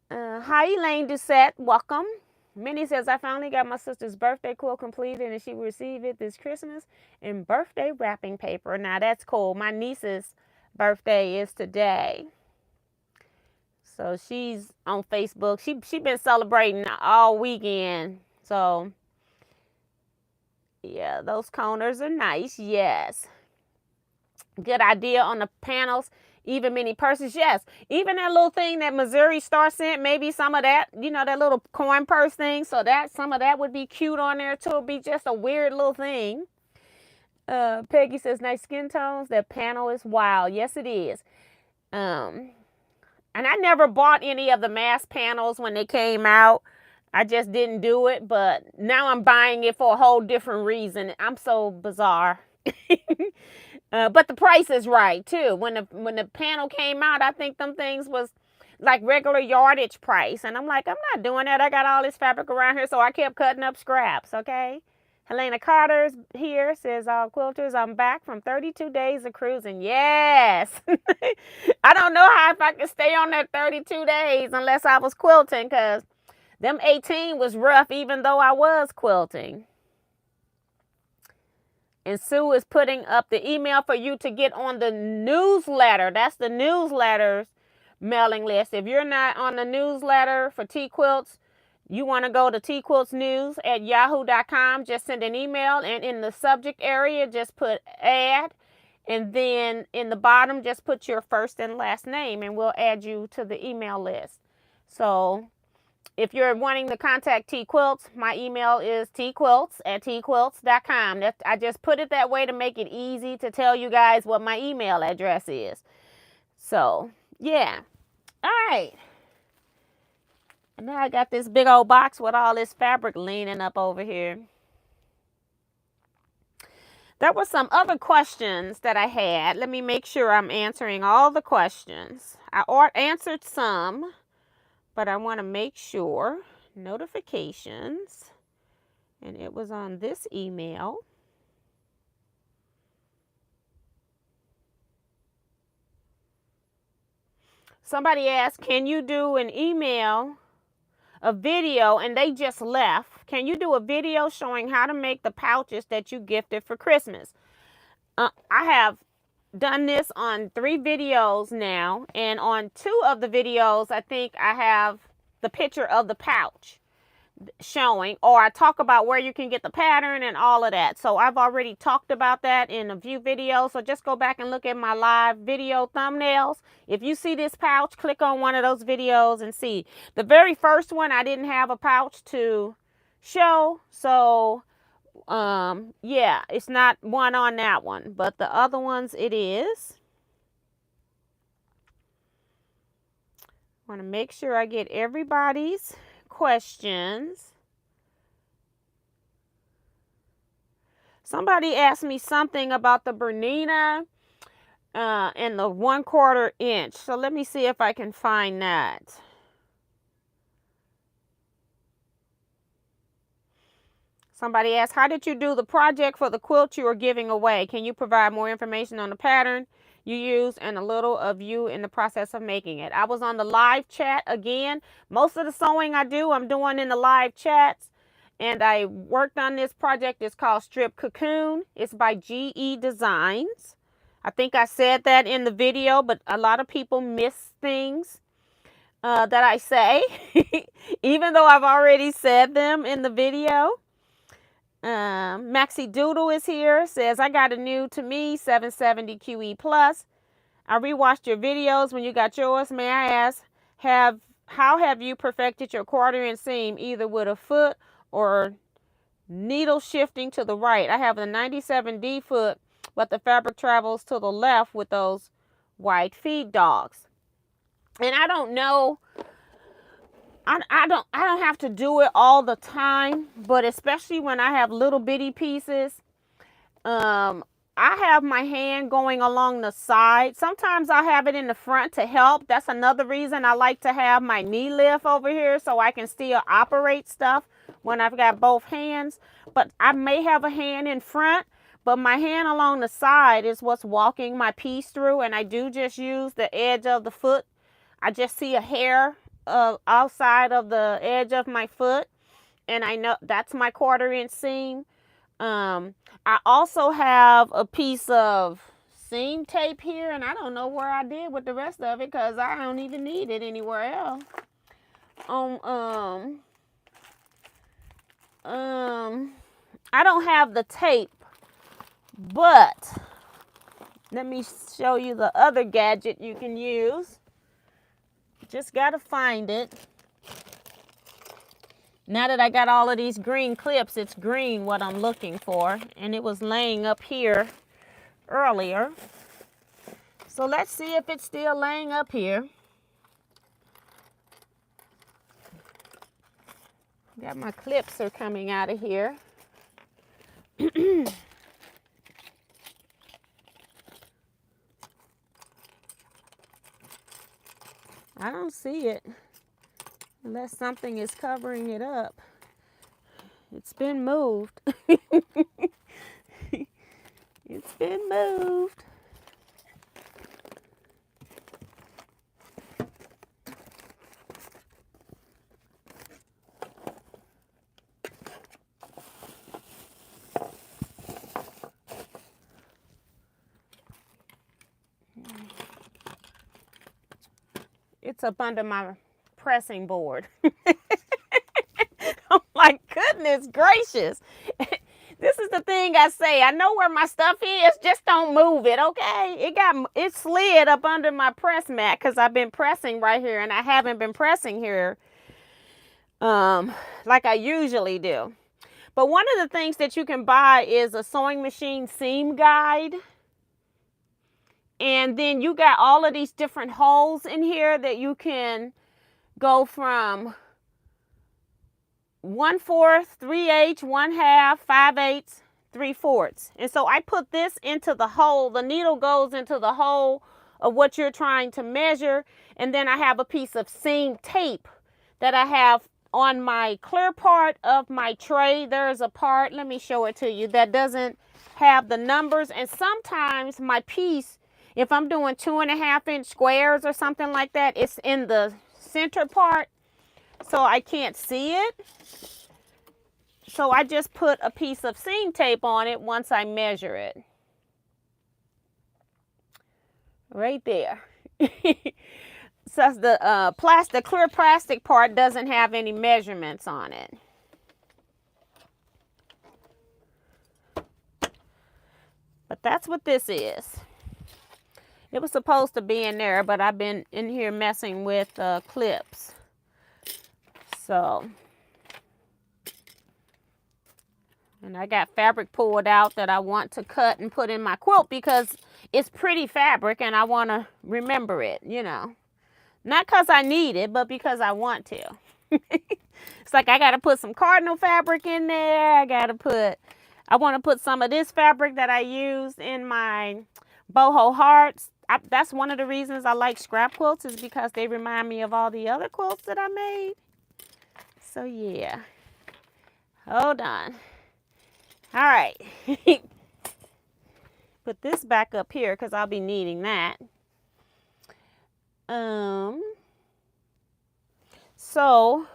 Hi, Elaine Doucette. Welcome. Minnie says, I finally got my sister's birthday quilt completed and she will receive it this Christmas in birthday wrapping paper. Now, that's cool. My niece's birthday is today. So she's on Facebook. She been celebrating all weekend. So, yeah, those coners are nice. Yes. Good idea on the panels. Even mini purses, yes. Even that little thing that Missouri Star sent, maybe some of that, you know, that little coin purse thing. So that some of that would be cute on there too. It'd be just a weird little thing. Peggy says, nice skin tones. That panel is wild. Yes, it is. And I never bought any of the mass panels when they came out. I just didn't do it. But now I'm buying it for a whole different reason. I'm so bizarre. But the price is right too. When the panel came out, I think them things was like regular yardage price. And I'm like, I'm not doing that. I got all this fabric around here, so I kept cutting up scraps, okay? Helena Carter's here, says, all quilters, I'm back from 32 days of cruising. Yes! I don't know how if I could stay on that 32 days unless I was quilting, because them 18 was rough even though I was quilting. And Sue is putting up the email for you to get on the newsletter. That's the newsletter's mailing list. If you're not on the newsletter for Teaquilts, you want to go to teaquiltsnews@yahoo.com. Just send an email, and in the subject area, just put add. And then in the bottom, just put your first and last name, and we'll add you to the email list. So if you're wanting to contact Teaquilts, my email is teaquilts@teaquilts.com. I just put it that way to make it easy to tell you guys what my email address is. So, yeah. All right. And now I got this big old box with all this fabric leaning up over here. There were some other questions that I had. Let me make sure I'm answering all the questions. I answered some, but I want to make sure. Notifications. And it was on this email. Somebody asked, can you do an email, a video, and they just left. Can you do a video showing how to make the pouches that you gifted for Christmas? I have done this on 3 videos now, and on 2 of the videos, I think I have the picture of the pouch showing, or I talk about where you can get the pattern and all of that. So I've already talked about that in a few videos. So just go back and look at my live video thumbnails. If you see this pouch, click on one of those videos and see. The very first one, I didn't have a pouch to show. So yeah, it's not one on that one, but the other ones it is. I want to make sure I get everybody's questions. Somebody asked me something about the Bernina and the 1/4 inch. So let me see if I can find that. Somebody asked, how did you do the project for the quilt you are giving away? Can you provide more information on the pattern you used and a little of you in the process of making it? I was on the live chat again. Most of the sewing I'm doing in the live chats. And I worked on this project. It's called Strip Cocoon. It's by GE Designs. I think I said that in the video, but a lot of people miss things that I say, even though I've already said them in the video. Maxi Doodle is here, says, I got a new to me 770 QE Plus. I rewatched your videos when you got yours. May I ask, how have you perfected your 1/4 inch seam, either with a foot or needle shifting to the right? I have a 97D foot, but the fabric travels to the left with those white feed dogs. And I don't know. I don't have to do it all the time, but especially when I have little bitty pieces, I have my hand going along the side. Sometimes I have it in the front to help. That's another reason I like to have my knee lift over here, so I can still operate stuff when I've got both hands. But I may have a hand in front, but my hand along the side is what's walking my piece through, and I do just use the edge of the foot. I just see a hair outside of the edge of my foot, and I know that's my 1/4 inch seam. I also have a piece of seam tape here, and I don't know where I did with the rest of it because I don't even need it anywhere else. I don't have the tape, but let me show you the other gadget you can use. Just gotta find it. Now that I got all of these green clips, it's green what I'm looking for, and it was laying up here earlier. So let's see if it's still laying up here. Got my clips are coming out of here. I don't see it. Unless something is covering it up. It's been moved. It's been moved. It's up under my pressing board. I'm like, goodness gracious. This is the thing I say. I know where my stuff is, just don't move it, okay? It slid up under my press mat because I've been pressing right here, and I haven't been pressing here like I usually do. But one of the things that you can buy is a sewing machine seam guide. And then you got all of these different holes in here that you can go from 1/4, 3/8, 1/2, 5/8, 3/4. And so I put this into the hole. The needle goes into the hole of what you're trying to measure. And then I have a piece of seam tape that I have on my clear part of my tray. There's a part, let me show it to you, that doesn't have the numbers. And sometimes my piece, if I'm doing 2.5 inch squares or something like that, it's in the center part, so I can't see it. So I just put a piece of seam tape on it once I measure it. Right there. So the clear plastic part doesn't have any measurements on it. But that's what this is. It was supposed to be in there, but I've been in here messing with clips. So, and I got fabric pulled out that I want to cut and put in my quilt because it's pretty fabric and I want to remember it, you know. Not because I need it, but because I want to. It's like I got to put some cardinal fabric in there. I want to put some of this fabric that I used in my boho hearts. That's one of the reasons I like scrap quilts, is because they remind me of all the other quilts that I made. So yeah. Hold on. All right. Put this back up here because I'll be needing that. So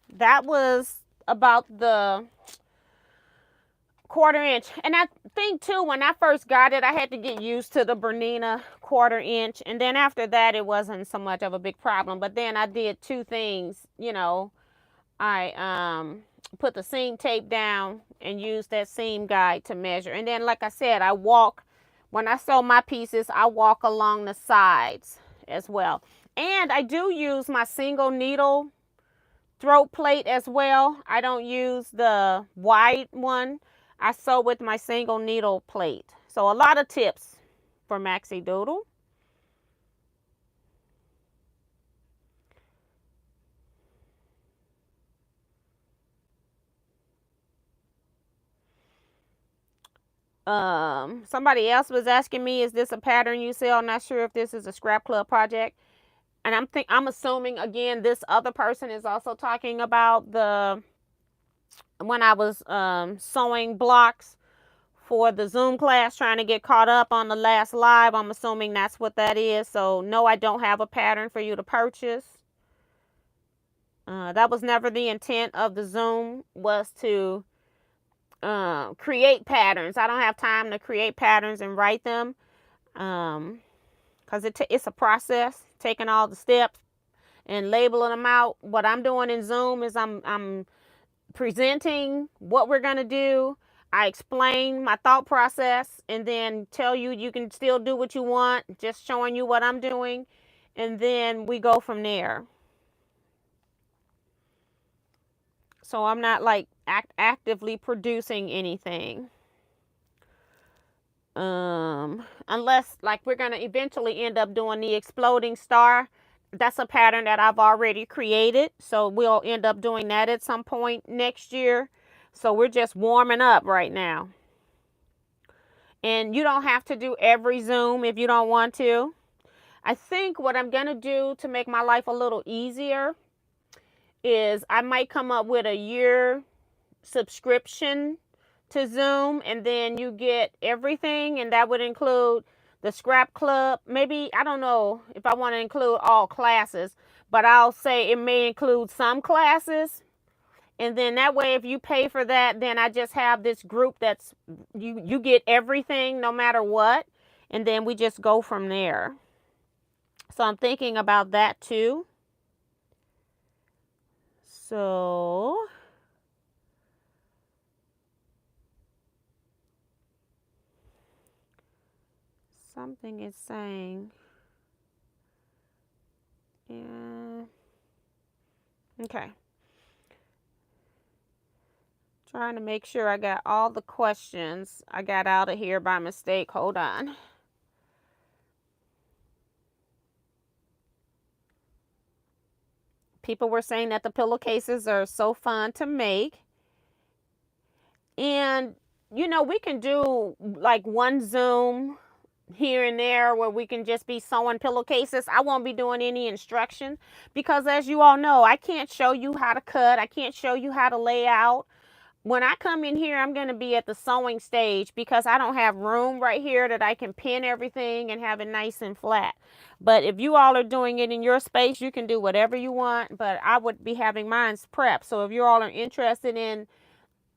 that was about the 1/4 inch. And I think too, when I first got it, I had to get used to the Bernina 1/4 inch. And then after that, it wasn't so much of a big problem. But then I did two things, you know. I put the seam tape down and used that seam guide to measure. And then, like I said, when I sew my pieces, I walk along the sides as well. And I do use my single needle throat plate as well. I don't use the wide one. I sew with my single needle plate. So a lot of tips for Maxi Doodle. Somebody else was asking me, is this a pattern you sell? I'm not sure if this is a scrap club project. And I'm assuming again this other person is also talking about the when I was sewing blocks for the Zoom class, trying to get caught up on the last live. I'm assuming that's what that is. So no, I don't have a pattern for you to purchase. That was never the intent of the Zoom, was to create patterns. I don't have time to create patterns and write them, because it's a process, taking all the steps and labeling them out. What I'm doing in Zoom is I'm presenting what we're gonna do. I explain my thought process and then tell you you can still do what you want, just showing you what I'm doing, and then we go from there. So I'm not like actively producing anything. Unless like we're gonna eventually end up doing the exploding star. That's a pattern that I've already created, so we'll end up doing that at some point next year. So we're just warming up right now. And you don't have to do every Zoom if you don't want to. I think what I'm gonna do to make my life a little easier is I might come up with a year subscription to Zoom, and then you get everything, and that would include the scrap club. Maybe, I don't know if I want to include all classes, but I'll say it may include some classes. And then that way, if you pay for that, then I just have this group that's you get everything no matter what, and then we just go from there. So I'm thinking about that too. So something is saying, yeah, okay. Trying to make sure I got all the questions. I got out of here by mistake. Hold on. People were saying that the pillowcases are so fun to make. And, you know, we can do like one Zoom here and there where we can just be sewing pillowcases. I won't be doing any instruction because, as you all know, I can't show you how to cut. I can't show you how to lay out. When I come in here, I'm going to be at the sewing stage because I don't have room right here that I can pin everything and have it nice and flat. But if you all are doing it in your space, you can do whatever you want, but I would be having mine's prepped. So if you all are interested in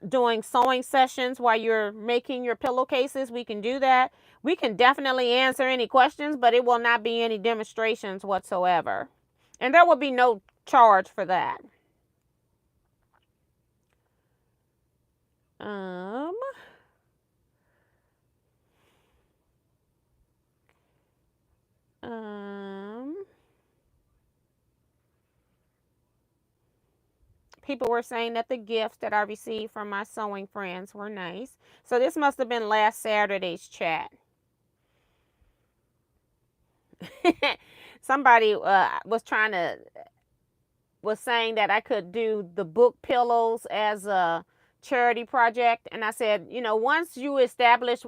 doing sewing sessions while you're making your pillowcases, we can do that. We can definitely answer any questions, but it will not be any demonstrations whatsoever. And there will be no charge for that. People were saying that the gifts that I received from my sewing friends were nice. So this must have been last Saturday's chat. Somebody was saying that I could do the book pillows as a charity project, and I said, you know, once you establish,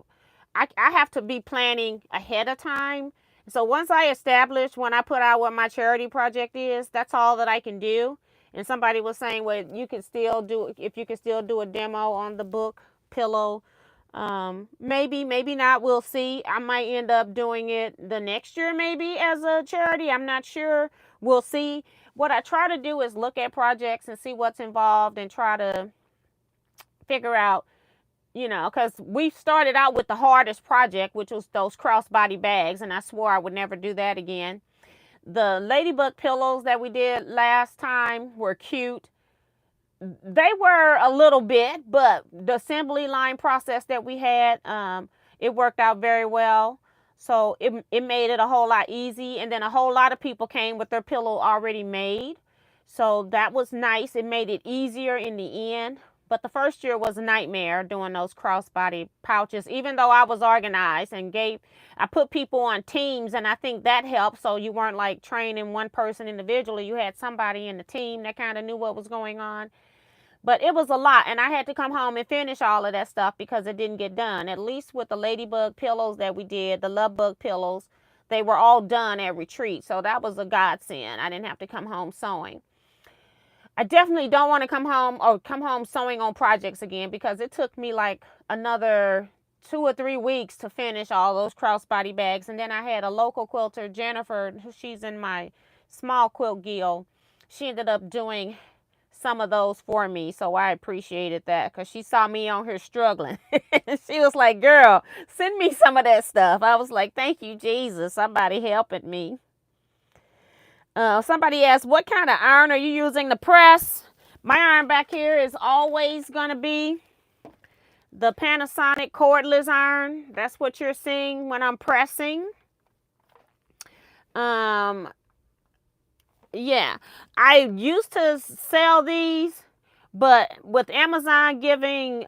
I have to be planning ahead of time. So once I establish, when I put out what my charity project is, that's all that I can do. And somebody was saying, well, you can still do, if you can still do a demo on the book pillow. Maybe not, we'll see. I might end up doing it the next year maybe as a charity. I'm not sure. We'll see. What I try to do is look at projects and see what's involved and try to figure out, you know, because we started out with the hardest project, which was those crossbody bags, and I swore I would never do that again. The ladybug pillows that we did last time were cute. They were a little bit, but the assembly line process that we had, it worked out very well. So it made it a whole lot easy. And then a whole lot of people came with their pillow already made. So that was nice. It made it easier in the end. But the first year was a nightmare doing those crossbody pouches, even though I was organized and I put people on teams, and I think that helped. So you weren't like training one person individually. You had somebody in the team that kind of knew what was going on. But it was a lot, and I had to come home and finish all of that stuff because it didn't get done. At least with the ladybug pillows that we did, the love bug pillows, they were all done at retreat. So that was a godsend. I didn't have to come home sewing. I definitely don't want to come home sewing on projects again, because it took me like another 2 or 3 weeks to finish all those crossbody bags. And then I had a local quilter, Jennifer, she's in my small quilt guild. She ended up doing some of those for me, so I appreciated that, because she saw me on here struggling. She was like, girl, send me some of that stuff. I was like, thank you, Jesus, somebody helping me. Somebody asked, what kind of iron are you using to press? My iron back here is always going to be the Panasonic cordless iron. That's what you're seeing when I'm pressing. Yeah, I used to sell these, but with Amazon giving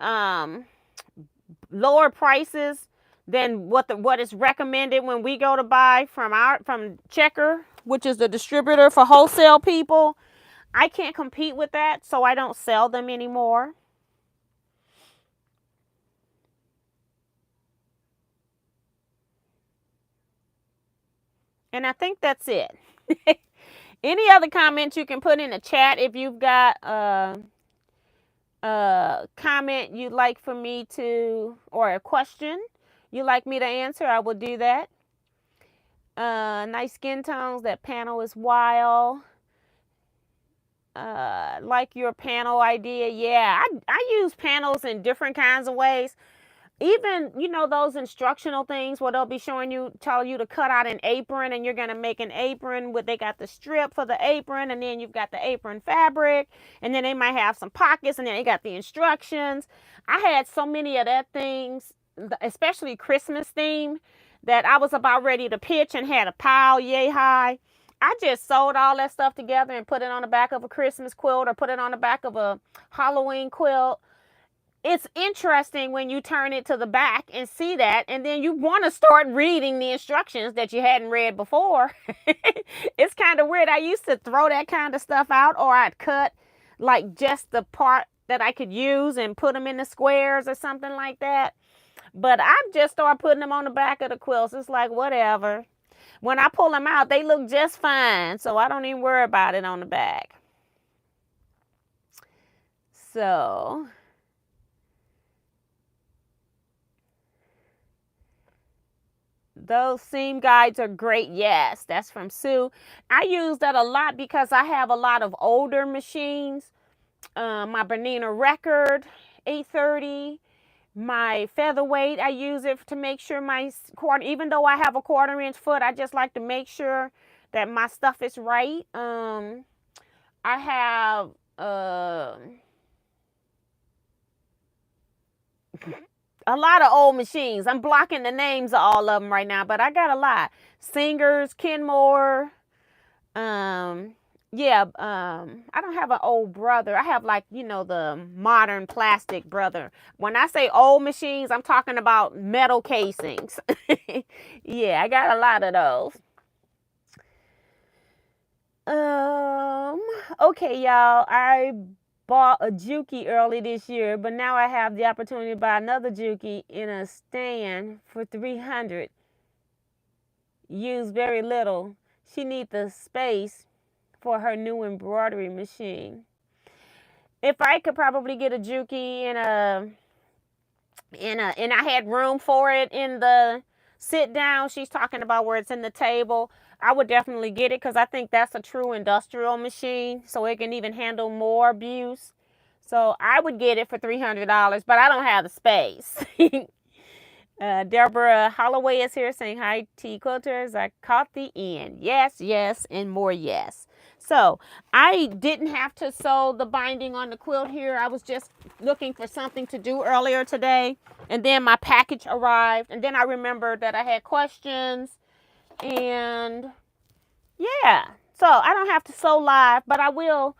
lower prices than what is recommended when we go to buy from Checker, which is the distributor for wholesale people, I can't compete with that, so I don't sell them anymore. And I think that's it. Any other comments you can put in the chat if you've got a comment you'd like for me to, or a question you'd like me to answer, I will do that. Nice skin tones. That panel is wild. Like your panel idea. Yeah, I use panels in different kinds of ways. Even, you know, those instructional things where they'll be showing you, telling you to cut out an apron, and you're going to make an apron with, they got the strip for the apron, and then you've got the apron fabric, and then they might have some pockets, and then they got the instructions. I had so many of that things, especially Christmas theme, that I was about ready to pitch and had a pile yay high. I just sewed all that stuff together and put it on the back of a Christmas quilt, or put it on the back of a Halloween quilt. It's interesting when you turn it to the back and see that, and then you want to start reading the instructions that you hadn't read before. It's kind of weird. I used to throw that kind of stuff out, or I'd cut like just the part that I could use and put them in the squares or something like that. But I've just started putting them on the back of the quilts. It's like, whatever. When I pull them out, they look just fine, so I don't even worry about it on the back. So those seam guides are great. Yes, that's from Sue. I use that a lot because I have a lot of older machines. My Bernina Record 830, my featherweight, I use it to make sure my quarter, even though I have a 1/4 inch foot, I just like to make sure that my stuff is right. I have a lot of old machines. I'm blocking the names of all of them right now, but I got a lot. Singers, Kenmore. Yeah, I don't have an old brother. I have, like, you know, the modern plastic brother. When I say old machines, I'm talking about metal casings. Yeah, I got a lot of those. Okay, y'all, I bought a Juki early this year, but now I have the opportunity to buy another Juki in a stand for $300. Use very little. She needs the space for her new embroidery machine. If I could probably get a Juki and I had room for it in the sit down, she's talking about where it's in the table, I would definitely get it, because I think that's a true industrial machine, so it can even handle more abuse. So I would get it for $300, but I don't have the space. Deborah Holloway is here saying, hi, Teaquilters. I caught the end. Yes, yes, and more yes. So I didn't have to sew the binding on the quilt here. I was just looking for something to do earlier today. And then my package arrived. And then I remembered that I had questions. And yeah, so I don't have to sew live, but I will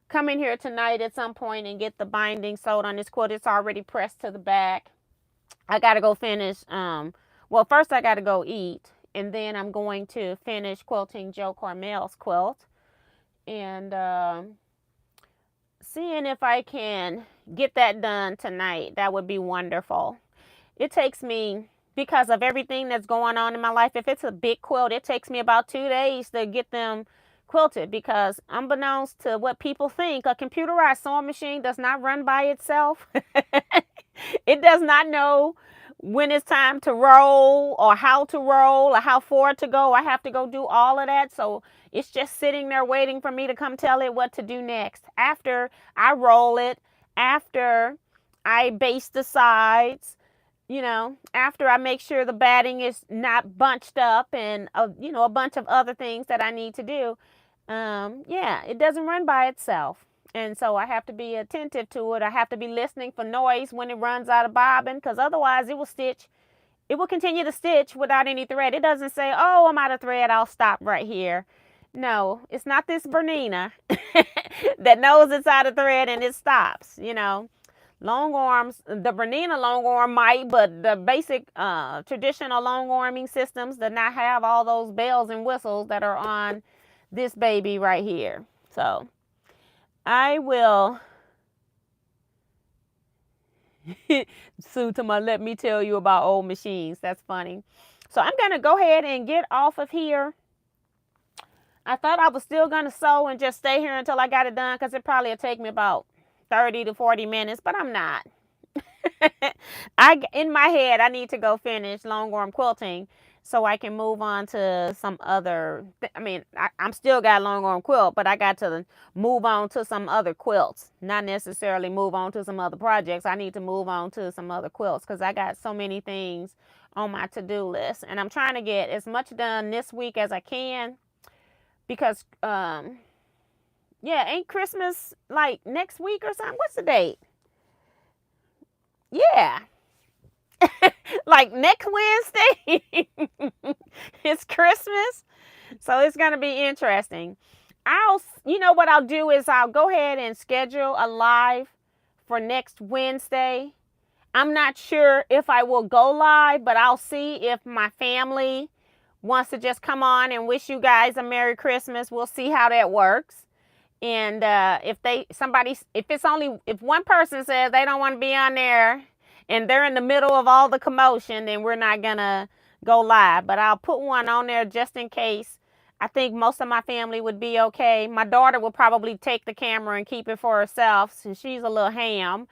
come in here tonight at some point and get the binding sewed on this quilt. It's already pressed to the back. I got to go finish. Well, first I got to go eat, and then I'm going to finish quilting Joe Carmel's quilt. And seeing if I can get that done tonight. That would be wonderful. It takes me, because of everything that's going on in my life, if it's a big quilt, it takes me about 2 days to get them quilted, because unbeknownst to what people think, a computerized sewing machine does not run by itself. It does not know when it's time to roll or how to roll or how far to go. I have to go do all of that. So it's just sitting there waiting for me to come tell it what to do next. After I roll it, after I base the sides, you know, after I make sure the batting is not bunched up, and, you know, a bunch of other things that I need to do. Yeah, it doesn't run by itself. And so I have to be attentive to it. I have to be listening for noise when it runs out of bobbin, because otherwise it will stitch. It will continue to stitch without any thread. It doesn't say, oh, I'm out of thread, I'll stop right here. No, it's not this Bernina that knows it's out of thread and it stops, you know. Long arms, the Bernina long arm might, but the basic traditional long arming systems do not have all those bells and whistles that are on this baby right here. So I will. Sue to my, let me tell you about old machines. That's funny. So I'm going to go ahead and get off of here. I thought I was still going to sew and just stay here until I got it done, because it probably would take me about 30 to 40 minutes, but I'm not. In my head, I need to go finish long arm quilting so I can move on to some other, I'm still got long arm quilt, but I got to move on to some other quilts, not necessarily move on to some other projects. I need to move on to some other quilts, because I got so many things on my to-do list, and I'm trying to get as much done this week as I can, because yeah, ain't Christmas like next week or something? What's the date? Yeah. Like next Wednesday. It's Christmas. So it's going to be interesting. You know what I'll do is I'll go ahead and schedule a live for next Wednesday. I'm not sure if I will go live, but I'll see if my family wants to just come on and wish you guys a Merry Christmas. We'll see how that works. And if one person says they don't want to be on there and they're in the middle of all the commotion, then we're not gonna go live. But I'll put one on there just in case. I think most of my family would be okay. My daughter will probably take the camera and keep it for herself, since she's a little ham,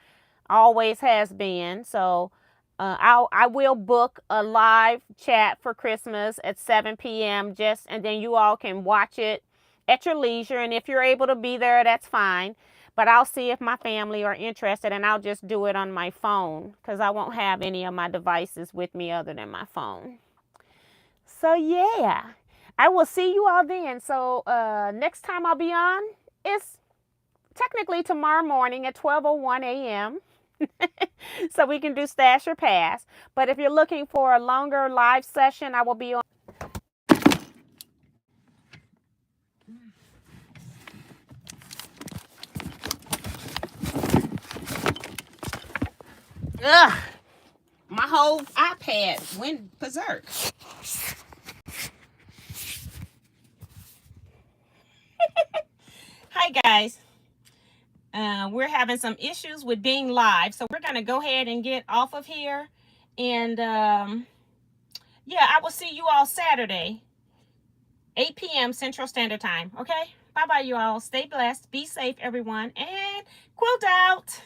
always has been. So I will book a live chat for Christmas at 7 p.m. and then you all can watch it at your leisure, and if you're able to be there, that's fine. But I'll see if my family are interested, and I'll just do it on my phone, because I won't have any of my devices with me other than my phone. So yeah, I will see you all then. So next time I'll be on is technically tomorrow morning at 12:01 a.m. So we can do stash or pass. But if you're looking for a longer live session, I will be on. Ugh, my whole iPad went berserk. Hi guys, we're having some issues with being live, so we're gonna go ahead and get off of here. And yeah, I will see you all Saturday, 8 p.m. Central Standard Time. Okay, bye bye you all. Stay blessed, be safe everyone, and quilt out.